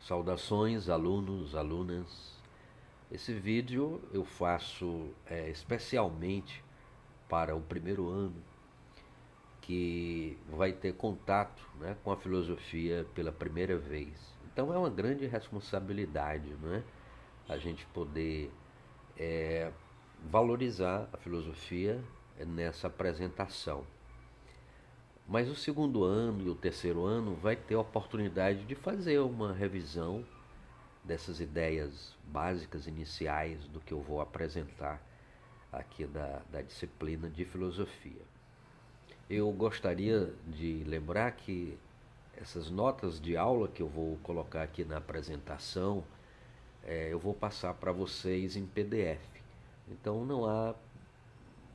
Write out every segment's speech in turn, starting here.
Saudações, alunos, alunas. Esse vídeo eu faço especialmente para o primeiro ano, que vai ter contato, né, com a filosofia pela primeira vez. Então é uma grande responsabilidade, não é? A gente poder valorizar a filosofia nessa apresentação. Mas o segundo ano e o terceiro ano vai ter a oportunidade de fazer uma revisão dessas ideias básicas iniciais do que eu vou apresentar aqui da disciplina de filosofia. Eu gostaria de lembrar que essas notas de aula que eu vou colocar aqui na apresentação, eu vou passar para vocês em PDF. Então não há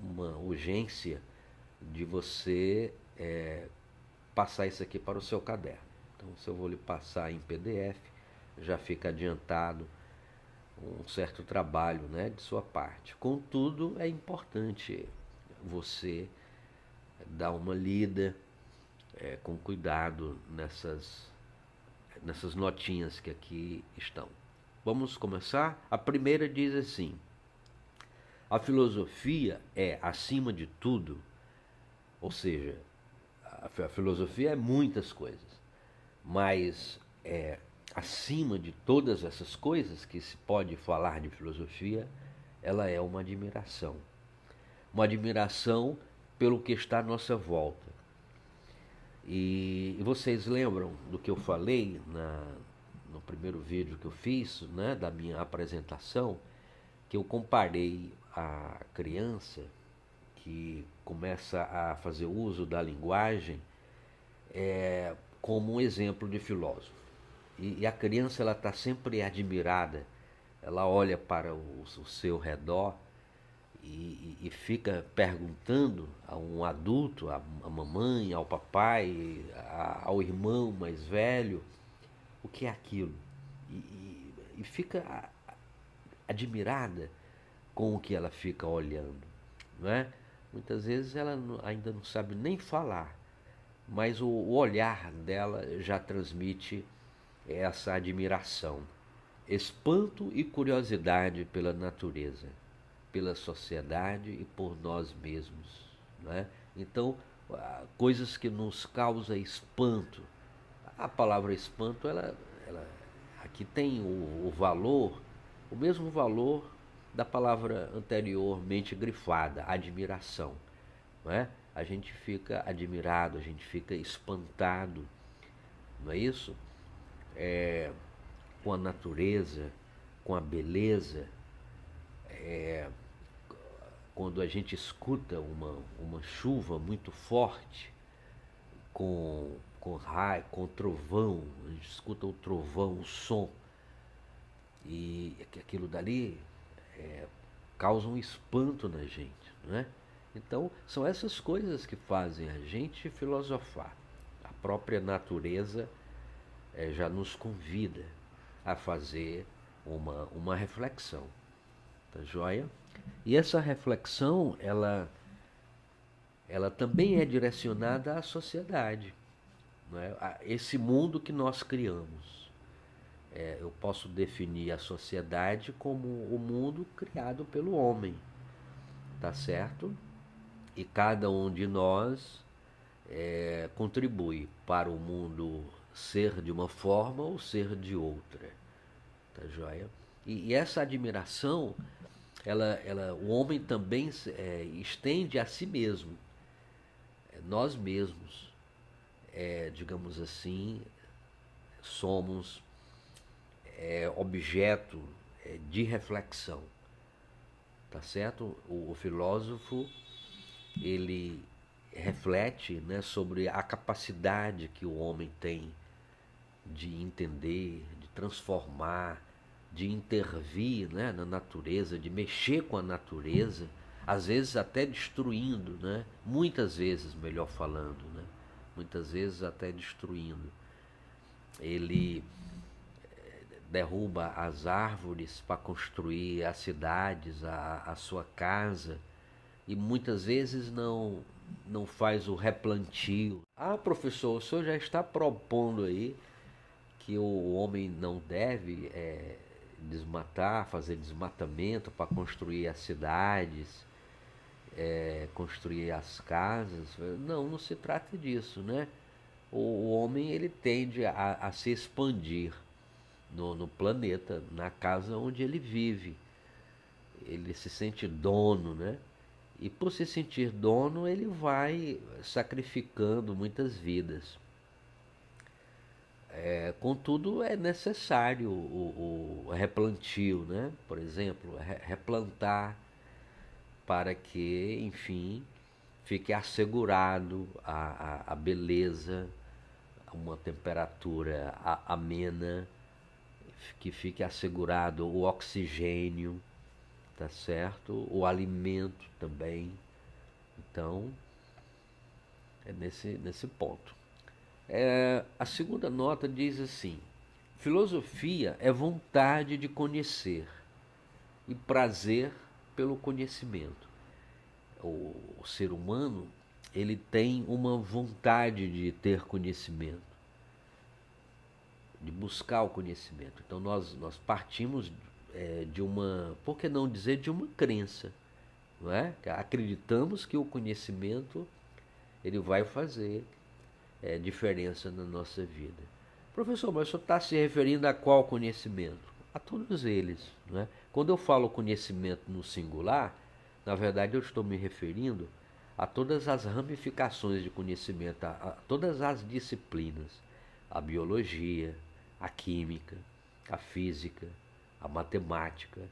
uma urgência de você passar isso aqui para o seu caderno. Então, se eu vou lhe passar em PDF, já fica adiantado um certo trabalho, né, de sua parte. Contudo, é importante você dar uma lida com cuidado nessas notinhas que aqui estão. Vamos começar? A primeira diz assim: a filosofia é, acima de tudo, ou seja, a filosofia é muitas coisas, mas acima de todas essas coisas que se pode falar de filosofia, ela é uma admiração. Uma admiração pelo que está à nossa volta. E vocês lembram do que eu falei no primeiro vídeo que eu fiz, né, da minha apresentação, que eu comparei a criança que começa a fazer uso da linguagem como um exemplo de filósofo. E a criança ela está sempre admirada, ela olha para o seu redor e fica perguntando a um adulto, a mamãe, ao papai, ao irmão mais velho, o que é aquilo. E fica admirada com o que ela fica olhando, não é? Muitas vezes ela ainda não sabe nem falar, mas o olhar dela já transmite essa admiração, espanto e curiosidade pela natureza, pela sociedade e por nós mesmos, né? Então, coisas que nos causam espanto. A palavra espanto, ela aqui tem o valor, o mesmo valor da palavra anteriormente grifada, admiração, não é? A gente fica admirado, a gente fica espantado, não é isso? Com a natureza, com a beleza. Quando a gente escuta uma chuva muito forte, com raio, com trovão, a gente escuta o trovão, o som, e aquilo dali causa um espanto na gente, não é? Então, são essas coisas que fazem a gente filosofar. A própria natureza já nos convida a fazer uma reflexão, tá joia? E essa reflexão, ela também é direcionada à sociedade, não é? A esse mundo que nós criamos. Eu posso definir a sociedade como o mundo criado pelo homem, tá certo? E cada um de nós contribui para o mundo ser de uma forma ou ser de outra, tá joia? E essa admiração, o homem também estende a si mesmo, nós mesmos, digamos assim, somos objeto de reflexão, tá certo? O filósofo ele reflete, né, sobre a capacidade que o homem tem de entender, de transformar, de intervir, né, na natureza, de mexer com a natureza, às vezes até destruindo, né? Muitas vezes, melhor falando, né? Muitas vezes até destruindo. Ele derruba as árvores para construir as cidades, a sua casa, e muitas vezes não faz o replantio. Ah, professor, o senhor já está propondo aí que o homem não deve desmatar, fazer desmatamento para construir as cidades, construir as casas. Não, não se trata disso, né? O homem ele tende a se expandir no planeta, na casa onde ele vive. Ele se sente dono, né? E por se sentir dono, ele vai sacrificando muitas vidas. Contudo, é necessário o replantio, né? Por exemplo, replantar para que, enfim, fique assegurado a beleza, uma temperatura amena, que fique assegurado o oxigênio, tá certo? O alimento também. Então, é nesse ponto. A segunda nota diz assim: filosofia é vontade de conhecer e prazer pelo conhecimento. O ser humano ele tem uma vontade de ter conhecimento, de buscar o conhecimento. Então nós partimos de uma, por que não dizer, de uma crença, não é? Acreditamos que o conhecimento ele vai fazer diferença na nossa vida. Professor, mas o senhor está se referindo a qual conhecimento? A todos eles, não é? Quando eu falo conhecimento no singular, na verdade eu estou me referindo a todas as ramificações de conhecimento, a todas as disciplinas, a biologia, a química, a física, a matemática,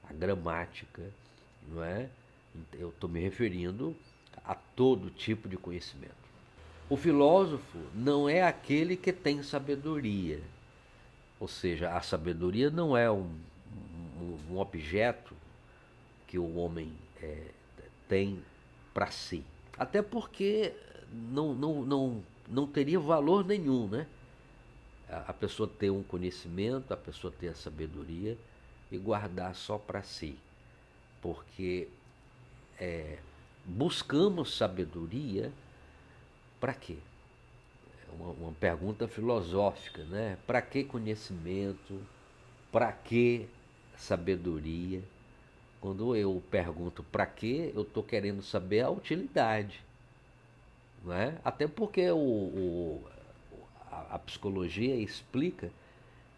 a gramática, não é? Eu estou me referindo a todo tipo de conhecimento. O filósofo não é aquele que tem sabedoria, ou seja, a sabedoria não é um objeto que o homem tem para si. Até porque não teria valor nenhum, né? A pessoa ter um conhecimento, a pessoa ter a sabedoria e guardar só para si. Porque buscamos sabedoria para quê? É uma pergunta filosófica, né? Para que conhecimento? Para que sabedoria? Quando eu pergunto para quê, eu estou querendo saber a utilidade, não é? Até porque a psicologia explica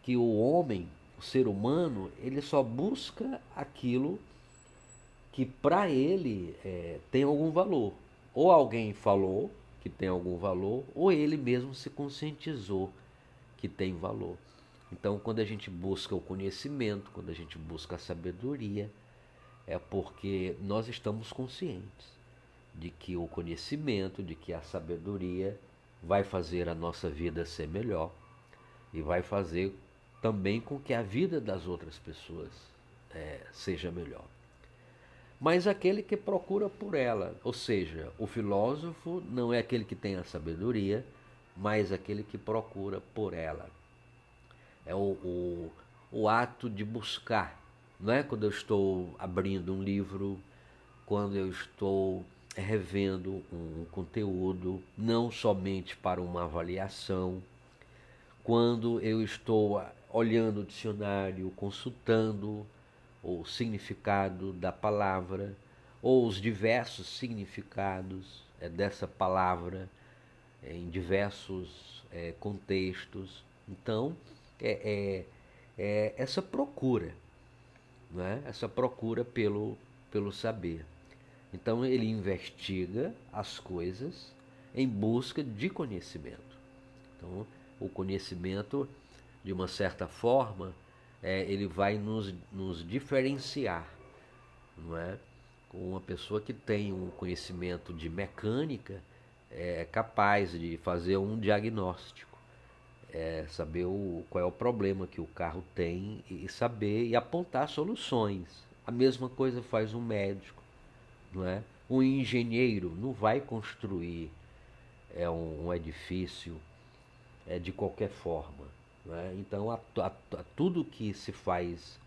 que o homem, o ser humano, ele só busca aquilo que para ele tem algum valor. Ou alguém falou que tem algum valor, ou ele mesmo se conscientizou que tem valor. Então, quando a gente busca o conhecimento, quando a gente busca a sabedoria, é porque nós estamos conscientes de que o conhecimento, de que a sabedoria vai fazer a nossa vida ser melhor e vai fazer também com que a vida das outras pessoas seja melhor. Mas aquele que procura por ela, ou seja, o filósofo não é aquele que tem a sabedoria, mas aquele que procura por ela. É o ato de buscar, não é? Quando eu estou abrindo um livro, quando eu estou revendo um conteúdo, não somente para uma avaliação, quando eu estou olhando o dicionário, consultando o significado da palavra, ou os diversos significados dessa palavra em diversos contextos. Então, essa procura, não é? Essa procura pelo saber. Então, ele investiga as coisas em busca de conhecimento. Então, o conhecimento, de uma certa forma, ele vai nos diferenciar, não é? Uma pessoa que tem um conhecimento de mecânica é capaz de fazer um diagnóstico, saber qual é o problema que o carro tem e saber e apontar soluções. A mesma coisa faz um médico, não é? Um engenheiro não vai construir um edifício de qualquer forma, não é? Então, tudo que se faz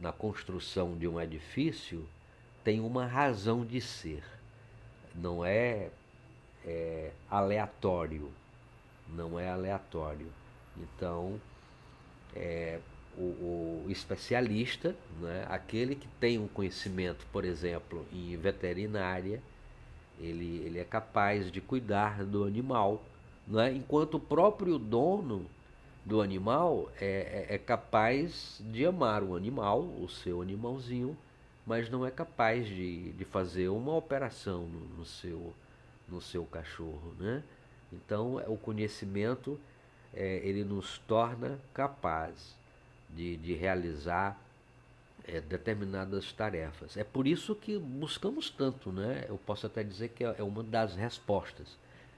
na construção de um edifício tem uma razão de ser, não é aleatório, não é aleatório. Então, o especialista, né, aquele que tem um conhecimento, por exemplo, em veterinária, ele é capaz de cuidar do animal, né, enquanto o próprio dono do animal é capaz de amar o animal, o seu animalzinho, mas não é capaz de fazer uma operação no seu cachorro, né? Então, o conhecimento ele nos torna capaz de realizar determinadas tarefas. É por isso que buscamos tanto, né? Eu posso até dizer que é uma das respostas.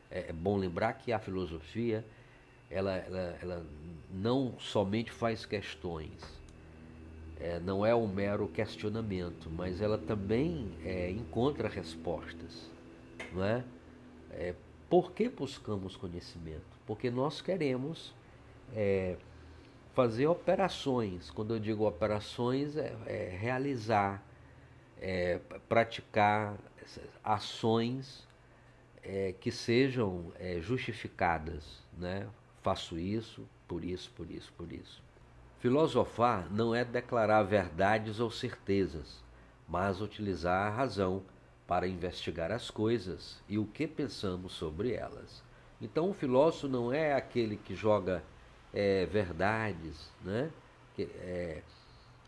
É bom lembrar que a filosofia ela não somente faz questões, não é um mero questionamento, mas ela também encontra respostas, não é? Por que buscamos conhecimento? Porque nós queremos fazer operações. Quando eu digo operações, é realizar, praticar ações que sejam justificadas, né? Faço isso, por isso, por isso, por isso. Filosofar não é declarar verdades ou certezas, mas utilizar a razão para investigar as coisas e o que pensamos sobre elas. Então, o filósofo não é aquele que joga verdades, né?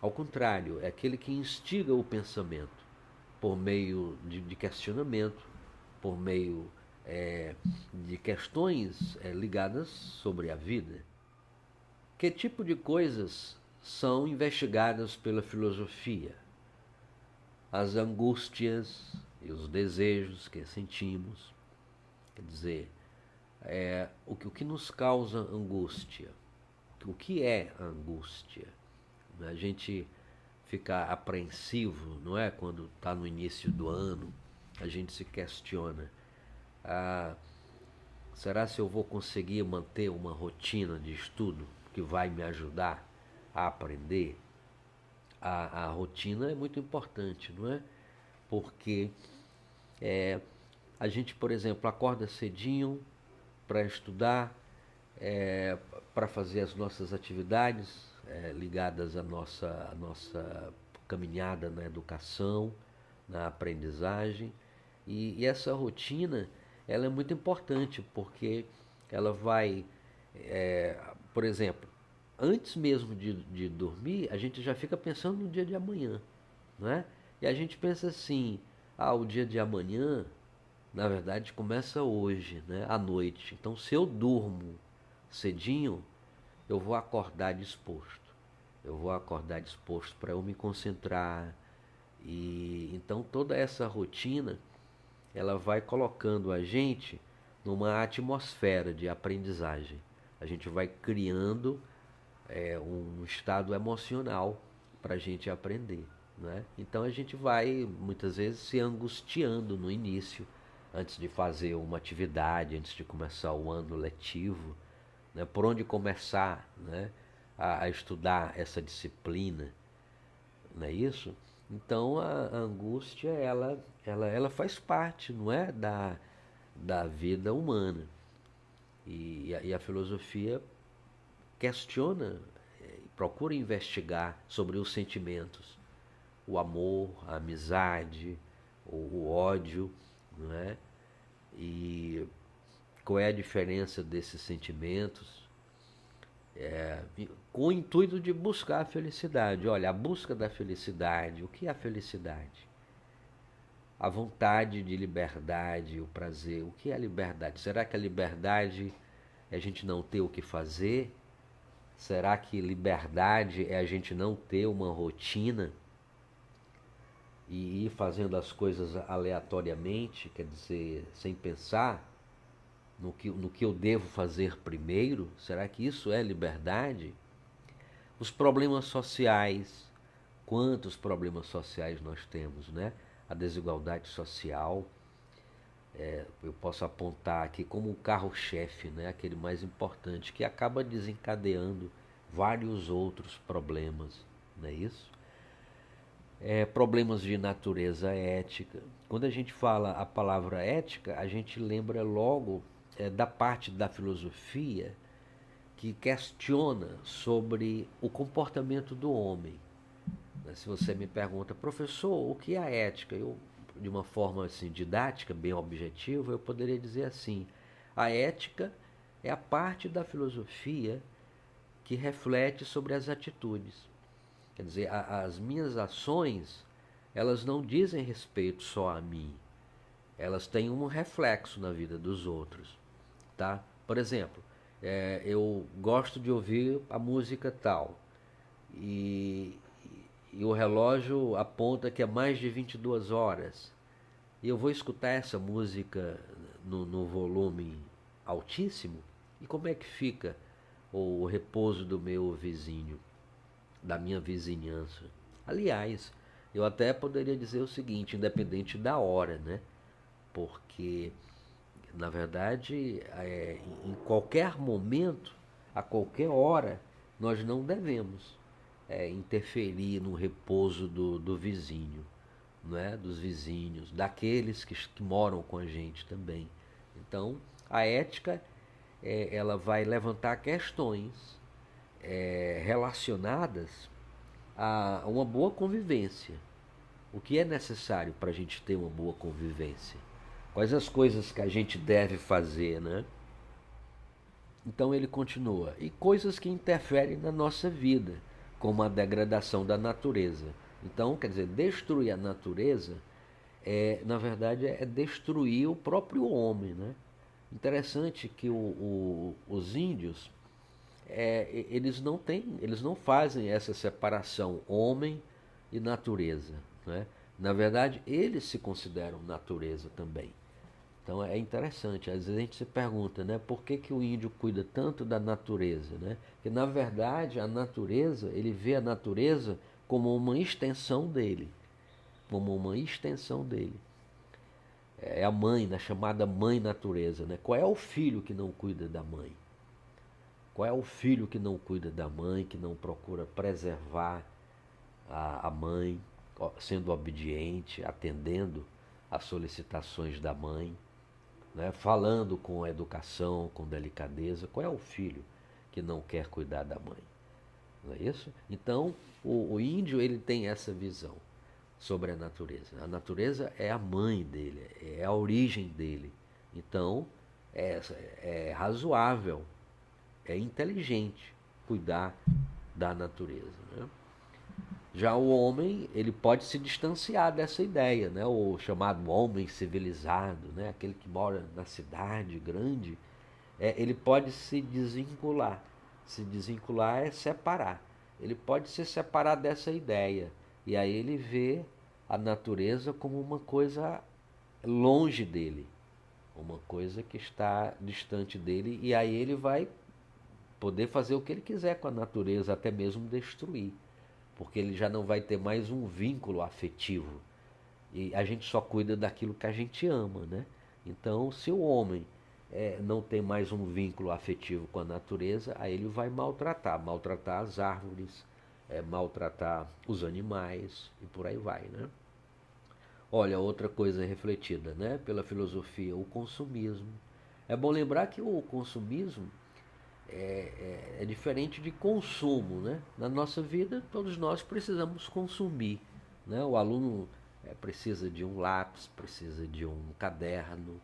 Ao contrário, é aquele que instiga o pensamento por meio de questionamento, por meio de questões ligadas sobre a vida. Que tipo de coisas são investigadas pela filosofia? As angústias e os desejos que sentimos. Quer dizer, o que nos causa angústia? O que é angústia? A gente fica apreensivo, não é? Quando está no início do ano, a gente se questiona. Será se eu vou conseguir manter uma rotina de estudo que vai me ajudar a aprender? A rotina é muito importante, não é? Porque a gente, por exemplo, acorda cedinho para estudar, para fazer as nossas atividades ligadas à nossa caminhada na educação, na aprendizagem. E essa rotina ela é muito importante porque ela vai, por exemplo, antes mesmo de dormir, a gente já fica pensando no dia de amanhã, não é? E a gente pensa assim, o dia de amanhã, na verdade, começa hoje, né? À noite. Então, se eu durmo cedinho, eu vou acordar disposto. Eu vou acordar disposto para eu me concentrar. E então toda essa rotina ela vai colocando a gente numa atmosfera de aprendizagem. A gente vai criando um estado emocional para a gente aprender, né? Então a gente vai muitas vezes se angustiando no início, antes de fazer uma atividade, antes de começar o ano letivo, né? Por onde começar, né? A estudar essa disciplina, não é isso? Então a angústia ela faz parte, não é, da vida humana. E a filosofia questiona, procura investigar sobre os sentimentos, o amor, a amizade, o ódio, não é? E qual é a diferença desses sentimentos, com o intuito de buscar a felicidade. Olha, a busca da felicidade, o que é a felicidade? A vontade de liberdade, o prazer, o que é a liberdade? Será que a liberdade é a gente não ter o que fazer? Será que liberdade é a gente não ter uma rotina e ir fazendo as coisas aleatoriamente, quer dizer, sem pensar no que eu devo fazer primeiro? Será que isso é liberdade? Os problemas sociais, quantos problemas sociais nós temos, né? A desigualdade social, eu posso apontar aqui como o carro-chefe, né? Aquele mais importante, que acaba desencadeando vários outros problemas, não é isso? Problemas de natureza ética. Quando a gente fala a palavra ética, a gente lembra logo da parte da filosofia que questiona sobre o comportamento do homem. Se você me pergunta, professor, o que é a ética? Eu, de uma forma assim didática, bem objetiva, eu poderia dizer assim: a ética é a parte da filosofia que reflete sobre as atitudes. Quer dizer, as minhas ações, elas não dizem respeito só a mim, elas têm um reflexo na vida dos outros, tá? Por exemplo, eu gosto de ouvir a música tal e, e o relógio aponta que é mais de 22 horas e eu vou escutar essa música no volume altíssimo, e como é que fica o repouso do meu vizinho, da minha vizinhança? Aliás, eu até poderia dizer o seguinte, independente da hora, né? Porque, na verdade, em qualquer momento, a qualquer hora, nós não devemos interferir no repouso do vizinho, não é? Dos vizinhos, daqueles que moram com a gente também. Então, a ética ela vai levantar questões relacionadas a uma boa convivência. O que é necessário para a gente ter uma boa convivência? Quais as coisas que a gente deve fazer, né? Então ele continua. E coisas que interferem na nossa vida, como a degradação da natureza. Então, quer dizer, destruir a natureza na verdade, é destruir o próprio homem, né? Interessante que os índios, eles não fazem essa separação homem e natureza, né? Na verdade, eles se consideram natureza também. Então é interessante, às vezes a gente se pergunta, né, por que, que o índio cuida tanto da natureza, né? Porque na verdade a natureza, ele vê a natureza como uma extensão dele, como uma extensão dele. É a mãe, na chamada mãe natureza, né? Qual é o filho que não cuida da mãe? Qual é o filho que não cuida da mãe, que não procura preservar a mãe, sendo obediente, atendendo às solicitações da mãe, né? Falando com educação, com delicadeza? Qual é o filho que não quer cuidar da mãe? Não é isso? Então, o índio ele tem essa visão sobre a natureza. A natureza é a mãe dele, é a origem dele. Então, é razoável, é inteligente cuidar da natureza, né? Já o homem, ele pode se distanciar dessa ideia, né? O chamado homem civilizado, né? Aquele que mora na cidade grande, ele pode se desvincular. Se desvincular é separar. Ele pode se separar dessa ideia. E aí ele vê a natureza como uma coisa longe dele, uma coisa que está distante dele, e aí ele vai poder fazer o que ele quiser com a natureza, até mesmo destruir, porque ele já não vai ter mais um vínculo afetivo. E a gente só cuida daquilo que a gente ama, né? Então, se o homem não tem mais um vínculo afetivo com a natureza, aí ele vai maltratar as árvores, maltratar os animais e por aí vai, né? Olha, outra coisa refletida, né, pela filosofia, o consumismo. É bom lembrar que o consumismo é diferente de consumo, né? Na nossa vida, todos nós precisamos consumir, né? O aluno precisa de um lápis, precisa de um caderno,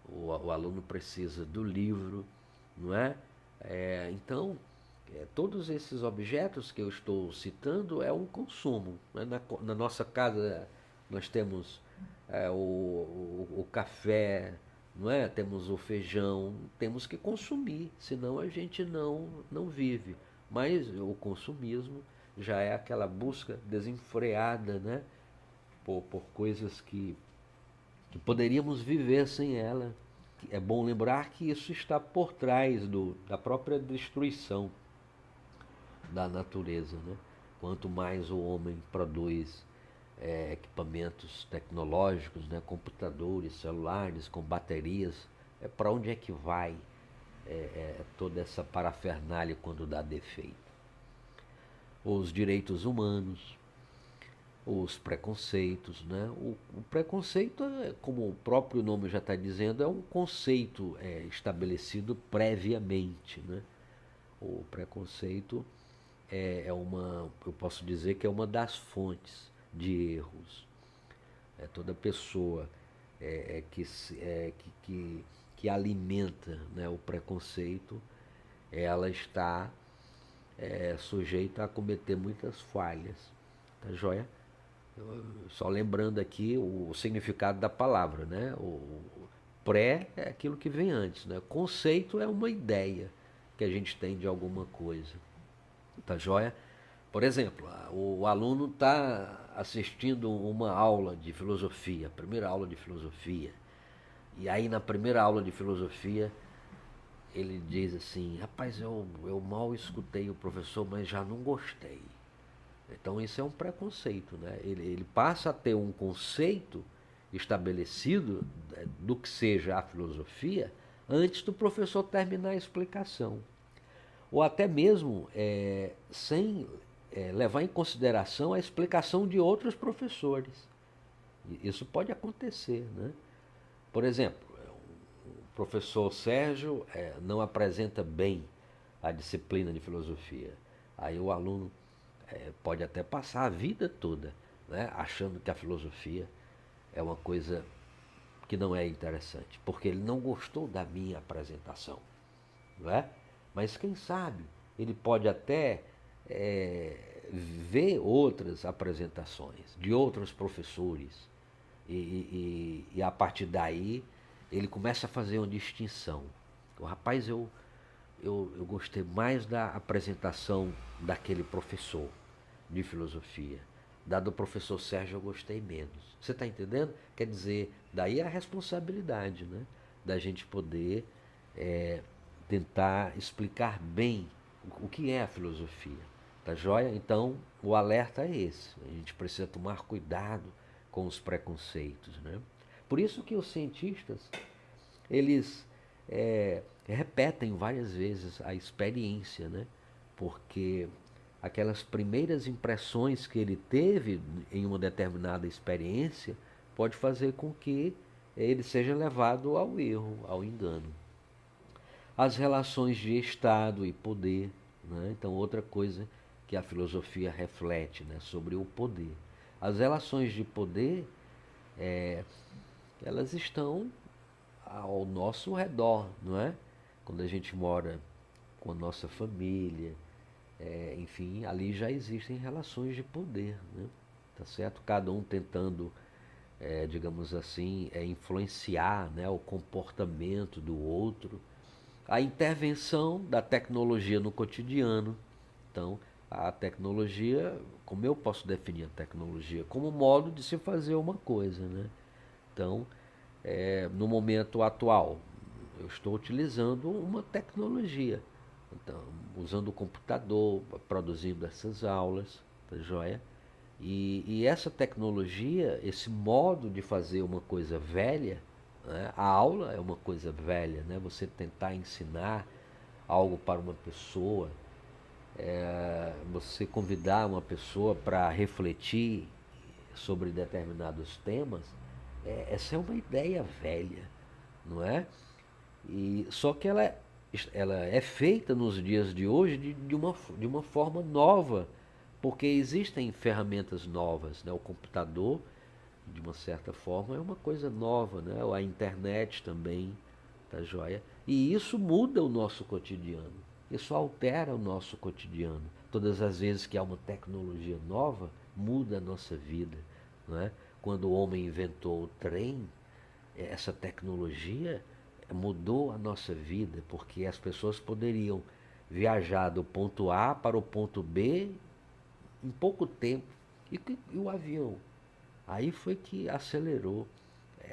o aluno precisa do livro, não é? Então, todos esses objetos que eu estou citando é um consumo, né? Na nossa casa nós temos o café, não é? Temos o feijão, temos que consumir, senão a gente não vive. Mas o consumismo já é aquela busca desenfreada, né? Por coisas que poderíamos viver sem ela. É bom lembrar que isso está por trás da própria destruição da natureza, né? Quanto mais o homem produz equipamentos tecnológicos, né? Computadores, celulares com baterias, para onde é que vai toda essa parafernália quando dá defeito? Os direitos humanos, os preconceitos, né? O preconceito, como o próprio nome já está dizendo, é um conceito estabelecido previamente, né? O preconceito eu posso dizer que é uma das fontes de erros. Toda pessoa que alimenta, né, o preconceito, ela está sujeita a cometer muitas falhas, tá joia? Só lembrando aqui o significado da palavra, né? O pré é aquilo que vem antes, né? Conceito é uma ideia que a gente tem de alguma coisa, tá joia? Por exemplo, o aluno está assistindo uma aula de filosofia, primeira aula de filosofia, e aí na primeira aula de filosofia ele diz assim: rapaz, eu mal escutei o professor, mas já não gostei. Então isso é um preconceito, né? Ele passa a ter um conceito estabelecido do que seja a filosofia antes do professor terminar a explicação. Ou até mesmo sem levar em consideração a explicação de outros professores. Isso pode acontecer, né? Por exemplo, o professor Sérgio não apresenta bem a disciplina de filosofia. Aí o aluno pode até passar a vida toda, né, achando que a filosofia é uma coisa que não é interessante, porque ele não gostou da minha apresentação, não é? Mas quem sabe ele pode até ver outras apresentações de outros professores e a partir daí ele começa a fazer uma distinção. O rapaz, eu gostei mais da apresentação daquele professor de filosofia. Da do professor Sérgio eu gostei menos. Você está entendendo? Quer dizer, daí a responsabilidade, né? Da gente poder tentar explicar bem o que é a filosofia. Tá joia? Então, o alerta é esse. A gente precisa tomar cuidado com os preconceitos, né? Por isso que os cientistas, eles repetem várias vezes a experiência, né? Porque aquelas primeiras impressões que ele teve em uma determinada experiência pode fazer com que ele seja levado ao erro, ao engano. As relações de Estado e poder, né? Então, outra coisa que a filosofia reflete, né? Sobre o poder. As relações de poder, elas estão ao nosso redor, não é? Quando a gente mora com a nossa família, enfim, ali já existem relações de poder, né? Tá certo? Cada um tentando, digamos assim, influenciar, né, o comportamento do outro. A intervenção da tecnologia no cotidiano. Então, a tecnologia, como eu posso definir a tecnologia? Como modo de se fazer uma coisa, né? Então, no momento atual, eu estou utilizando uma tecnologia. Então, usando o computador, produzindo essas aulas, tá joia? E essa tecnologia, esse modo de fazer uma coisa velha, né? A aula é uma coisa velha, né? Você tentar ensinar algo para uma pessoa, você convidar uma pessoa para refletir sobre determinados temas, essa é uma ideia velha, não é? E só que ela é feita nos dias de hoje de uma forma nova, porque existem ferramentas novas, né? O computador, de uma certa forma, é uma coisa nova, né? A internet também, tá joia? E isso muda o nosso cotidiano, isso altera o nosso cotidiano. Todas as vezes que há uma tecnologia nova, muda a nossa vida, não é? Quando o homem inventou o trem, essa tecnologia mudou a nossa vida, porque as pessoas poderiam viajar do ponto A para o ponto B em pouco tempo. E o avião? Aí foi que acelerou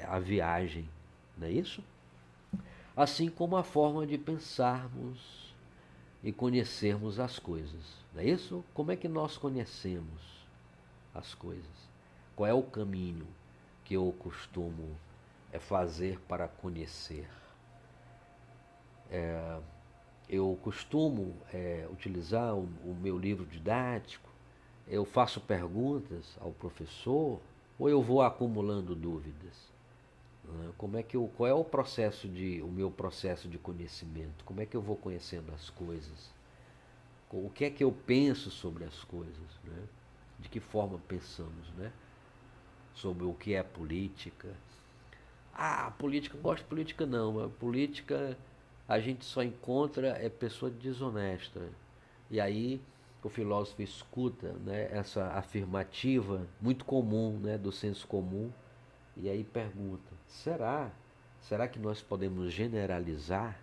a viagem, não é isso? Assim como a forma de pensarmos e conhecermos as coisas, não é isso? Como é que nós conhecemos as coisas? Qual é o caminho que eu costumo fazer para conhecer? Eu costumo utilizar o meu livro didático, eu faço perguntas ao professor ou eu vou acumulando dúvidas? Qual é o meu processo de conhecimento? Como é que eu vou conhecendo as coisas? O que é que eu penso sobre as coisas, né? De que forma pensamos, né? Sobre o que é política. Política, não gosto de política não. A política a gente só encontra pessoa desonesta. E aí o filósofo escuta, né, essa afirmativa muito comum, né, do senso comum, e aí pergunta: será que nós podemos generalizar?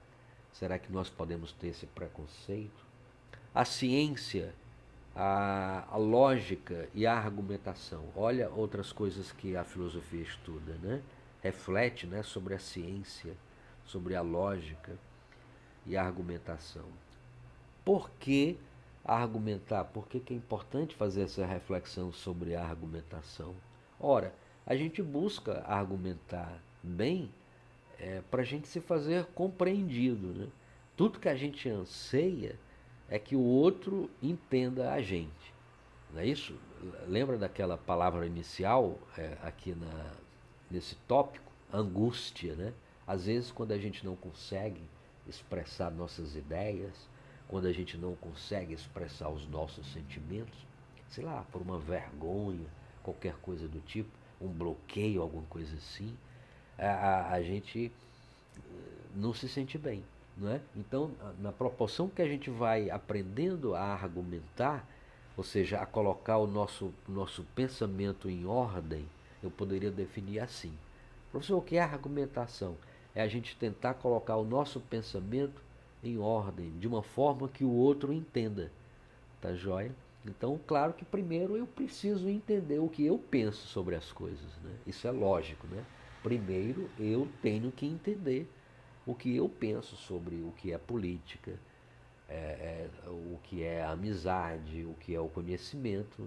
Será que nós podemos ter esse preconceito? A ciência, a lógica e a argumentação. Olha outras coisas que a filosofia estuda, né? Reflete, né, sobre a ciência, sobre a lógica e a argumentação. Por que argumentar? Por que é importante fazer essa reflexão sobre a argumentação? Ora, a gente busca argumentar bem para a gente se fazer compreendido, né? Tudo que a gente anseia é que o outro entenda a gente. Não é isso? Lembra daquela palavra inicial aqui nesse tópico? Angústia, né? Às vezes, quando a gente não consegue expressar nossas ideias, quando a gente não consegue expressar os nossos sentimentos, sei lá, por uma vergonha, qualquer coisa do tipo, um bloqueio, alguma coisa assim, a gente não se sente bem, não é? Então, na proporção que a gente vai aprendendo a argumentar, ou seja, a colocar o nosso pensamento em ordem, eu poderia definir assim. Professor, o que é argumentação? É a gente tentar colocar o nosso pensamento em ordem, de uma forma que o outro entenda, tá joia? Então, claro que primeiro eu preciso entender o que eu penso sobre as coisas, né? Isso é lógico, né? Primeiro eu tenho que entender o que eu penso sobre o que é política, o que é amizade, o que é o conhecimento.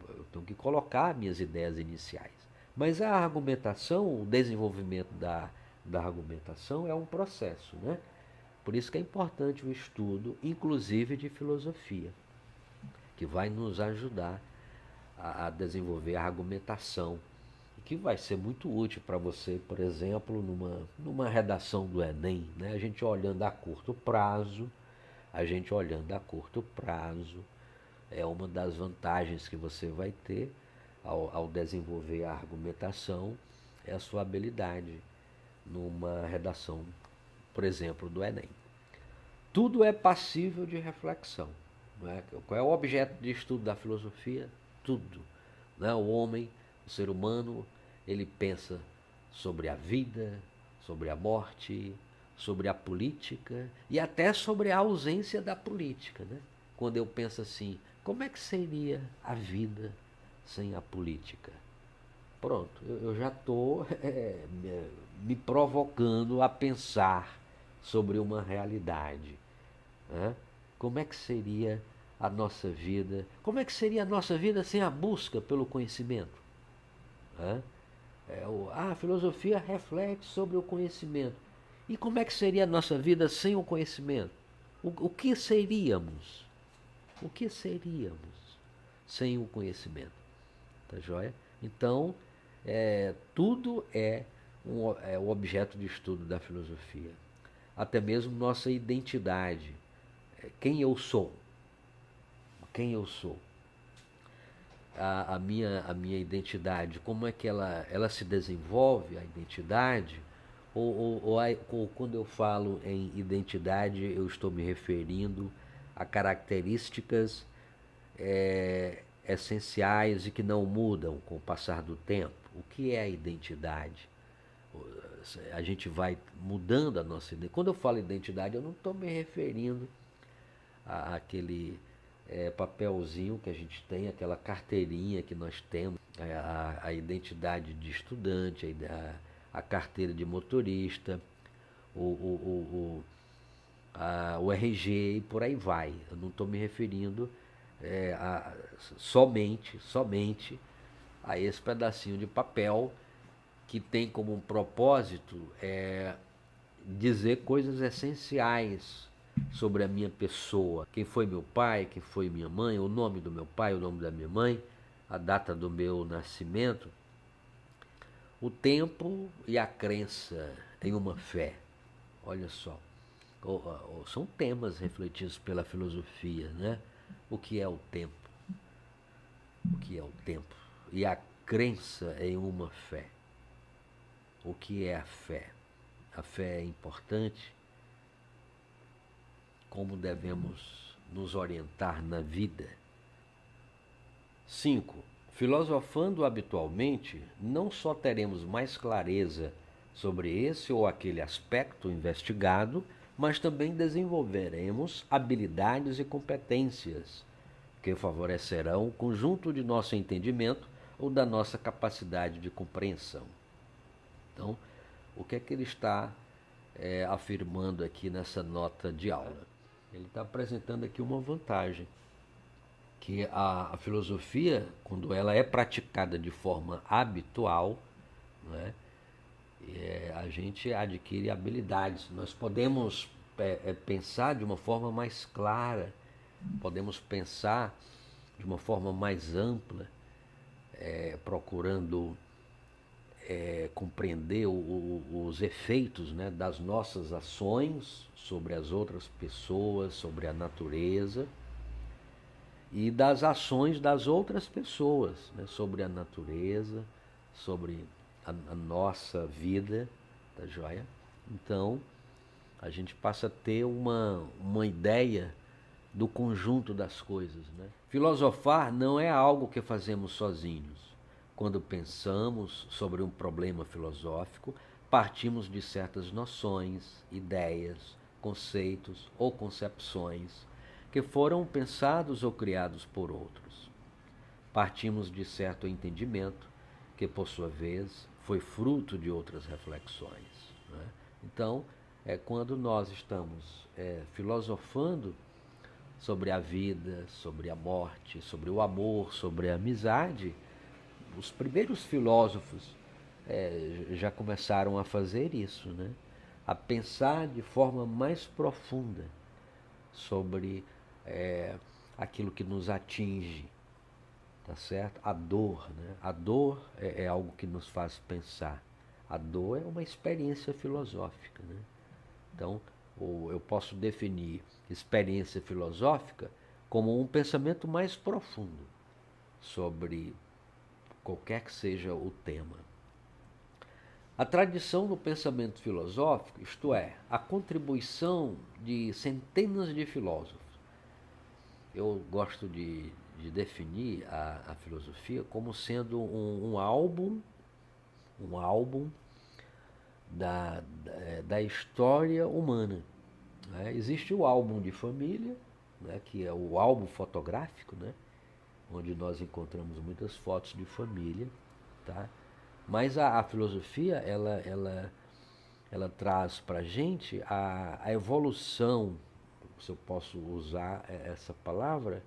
Eu tenho que colocar minhas ideias iniciais. Mas a argumentação, o desenvolvimento da argumentação é um processo, né? Por isso que é importante o estudo, inclusive de filosofia, que vai nos ajudar a desenvolver a argumentação, que vai ser muito útil para você, por exemplo, numa redação do Enem, né? A gente olhando a curto prazo, é uma das vantagens que você vai ter ao desenvolver a argumentação, é a sua habilidade numa redação, por exemplo, do Enem. Tudo é passível de reflexão. Não é? Qual é o objeto de estudo da filosofia? Tudo. Não é? O homem, o ser humano, ele pensa sobre a vida, sobre a morte, sobre a política e até sobre a ausência da política. Né? Quando eu penso assim, como é que seria a vida sem a política? Pronto, eu já estou me provocando a pensar sobre uma realidade. Né? Como é que seria a nossa vida? Como é que seria a nossa vida sem a busca pelo conhecimento? Né? A filosofia reflete sobre o conhecimento. E como é que seria a nossa vida sem o conhecimento? O que seríamos? O que seríamos sem o conhecimento? Tá joia? Então, tudo é o objeto de estudo da filosofia. Até mesmo nossa identidade. Quem eu sou? Quem eu sou? A minha identidade, como é que ela se desenvolve, a identidade? Ou quando eu falo em identidade, eu estou me referindo a características essenciais e que não mudam com o passar do tempo. O que é a identidade? A gente vai mudando a nossa identidade. Quando eu falo identidade, eu não estou me referindo àquele papelzinho que a gente tem, aquela carteirinha que nós temos, a identidade de estudante, a carteira de motorista, o RG e por aí vai. Eu não estou me referindo somente a esse pedacinho de papel que tem como propósito dizer coisas essenciais sobre a minha pessoa, quem foi meu pai, quem foi minha mãe, o nome do meu pai, o nome da minha mãe, a data do meu nascimento, o tempo e a crença em uma fé. Olha só, são temas refletidos pela filosofia, né? O que é o tempo? O que é o tempo? E a crença em uma fé. O que é a fé? A fé é importante? Como devemos nos orientar na vida? 5. Filosofando habitualmente, não só teremos mais clareza sobre esse ou aquele aspecto investigado, mas também desenvolveremos habilidades e competências que favorecerão o conjunto de nosso entendimento ou da nossa capacidade de compreensão. Então, o que é que ele está afirmando aqui nessa nota de aula? Ele está apresentando aqui uma vantagem, que a filosofia, quando ela é praticada de forma habitual, né, a gente adquire habilidades. Nós podemos pensar de uma forma mais clara, podemos pensar de uma forma mais ampla, procurando compreender os efeitos, né, das nossas ações sobre as outras pessoas, sobre a natureza, e das ações das outras pessoas, né, sobre a natureza, sobre a nossa vida, tá joia? Então, a gente passa a ter uma ideia do conjunto das coisas, né? Filosofar não é algo que fazemos sozinhos. Quando pensamos sobre um problema filosófico, partimos de certas noções, ideias, conceitos ou concepções que foram pensados ou criados por outros. Partimos de certo entendimento que, por sua vez, foi fruto de outras reflexões, né? Então, quando nós estamos filosofando sobre a vida, sobre a morte, sobre o amor, sobre a amizade, os primeiros filósofos já começaram a fazer isso, né? A pensar de forma mais profunda sobre aquilo que nos atinge, tá certo? A dor, né? A dor é algo que nos faz pensar. A dor é uma experiência filosófica, né? Então, eu posso definir experiência filosófica como um pensamento mais profundo sobre qualquer que seja o tema. A tradição do pensamento filosófico, isto é, a contribuição de centenas de filósofos. Eu gosto de definir a filosofia como sendo um álbum da história humana, né? Existe o álbum de família, né, que é o álbum fotográfico, né, onde nós encontramos muitas fotos de família, tá? Mas a filosofia ela traz para a gente a evolução, se eu posso usar essa palavra,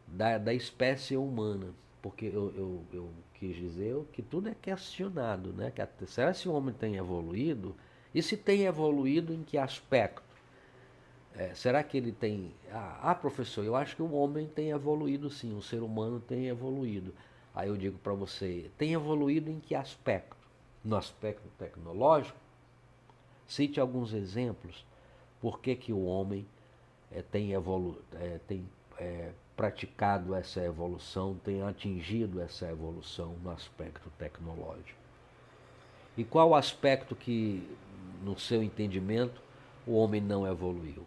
da espécie humana. Porque eu quis dizer que tudo é questionado, né? Será se o homem tem evoluído? E se tem evoluído, em que aspecto? Será que ele tem... professor, eu acho que o homem tem evoluído sim, o ser humano tem evoluído. Aí eu digo para você, tem evoluído em que aspecto? No aspecto tecnológico? Cite alguns exemplos. Por que o homem tem praticado essa evolução, tem atingido essa evolução no aspecto tecnológico? E qual aspecto que, no seu entendimento, o homem não evoluiu?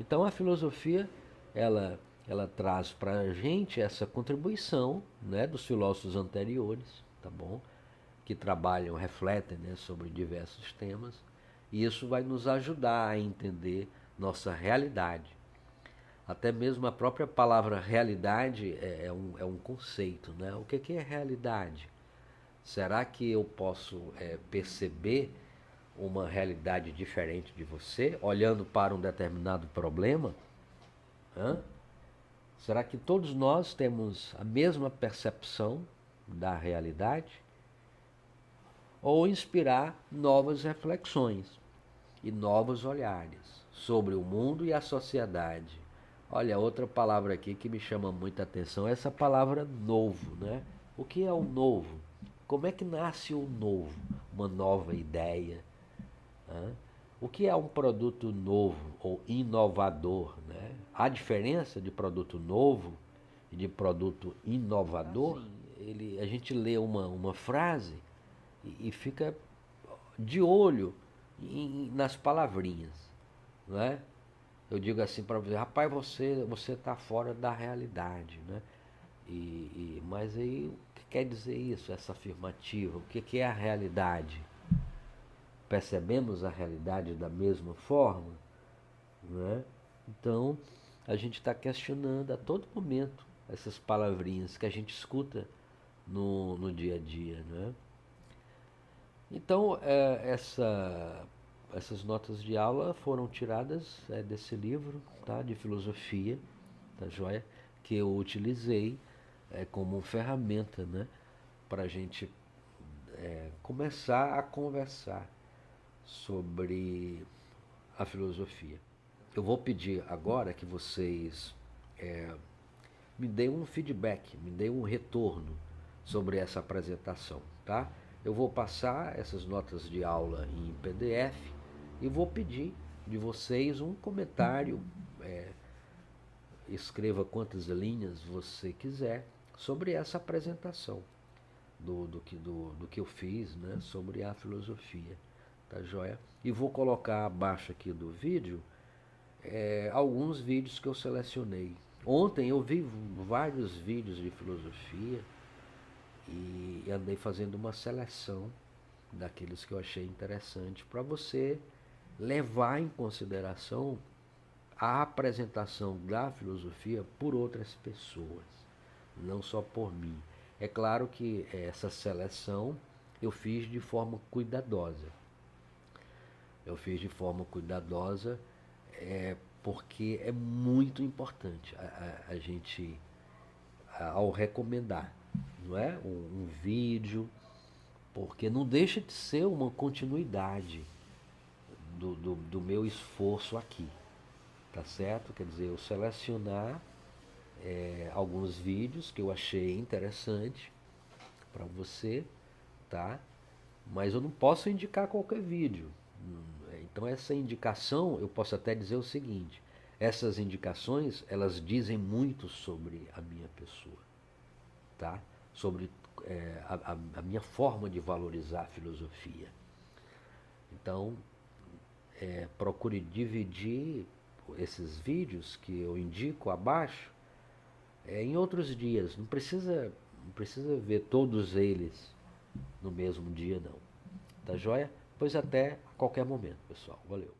Então a filosofia, ela traz para a gente essa contribuição, né, dos filósofos anteriores, tá bom? Que trabalham, refletem, né, sobre diversos temas, e isso vai nos ajudar a entender nossa realidade. Até mesmo a própria palavra realidade é um conceito, né? O que é realidade? Será que eu posso perceber uma realidade diferente de você, olhando para um determinado problema? Será que todos nós temos a mesma percepção da realidade? Ou inspirar novas reflexões? e novos olhares sobre o mundo e a sociedade. Olha, outra palavra aqui que me chama muita atenção é essa palavra novo, né? O que é o novo? Como é que nasce o novo? Uma nova ideia, né? O que é um produto novo ou inovador, né? Há diferença de produto novo e de produto inovador? Assim, a gente lê uma frase e fica de olho nas palavrinhas, não é? Eu digo assim para você, rapaz, você está fora da realidade, né? Mas aí o que quer dizer isso, essa afirmativa? O que é a realidade? Percebemos a realidade da mesma forma, né? Então a gente está questionando a todo momento essas palavrinhas que a gente escuta no dia a dia, né? Então essas notas de aula foram tiradas desse livro, tá, de filosofia, tá joia? Que eu utilizei como ferramenta, né, para a gente começar a conversar sobre a filosofia. Eu vou pedir agora que vocês me deem um feedback, me deem um retorno sobre essa apresentação, tá? Eu vou passar essas notas de aula em PDF e vou pedir de vocês um comentário, escreva quantas linhas você quiser sobre essa apresentação do que eu fiz, né, sobre a filosofia, tá joia? E vou colocar abaixo aqui do vídeo alguns vídeos que eu selecionei. Ontem eu vi vários vídeos de filosofia e andei fazendo uma seleção daqueles que eu achei interessante para você levar em consideração a apresentação da filosofia por outras pessoas, não só por mim. É claro que essa seleção eu fiz de forma cuidadosa. Eu fiz de forma cuidadosa porque é muito importante a gente, ao recomendar, não é? Um vídeo, porque não deixa de ser uma continuidade do meu esforço aqui, tá certo? Quer dizer, eu selecionar alguns vídeos que eu achei interessante para você, tá? Mas eu não posso indicar qualquer vídeo. Então essa indicação, eu posso até dizer o seguinte: essas indicações, elas dizem muito sobre a minha pessoa, tá? Sobre a minha forma de valorizar a filosofia. Então, procure dividir esses vídeos que eu indico abaixo em outros dias. Não precisa ver todos eles no mesmo dia, não. Tá joia? Pois até a qualquer momento, pessoal. Valeu.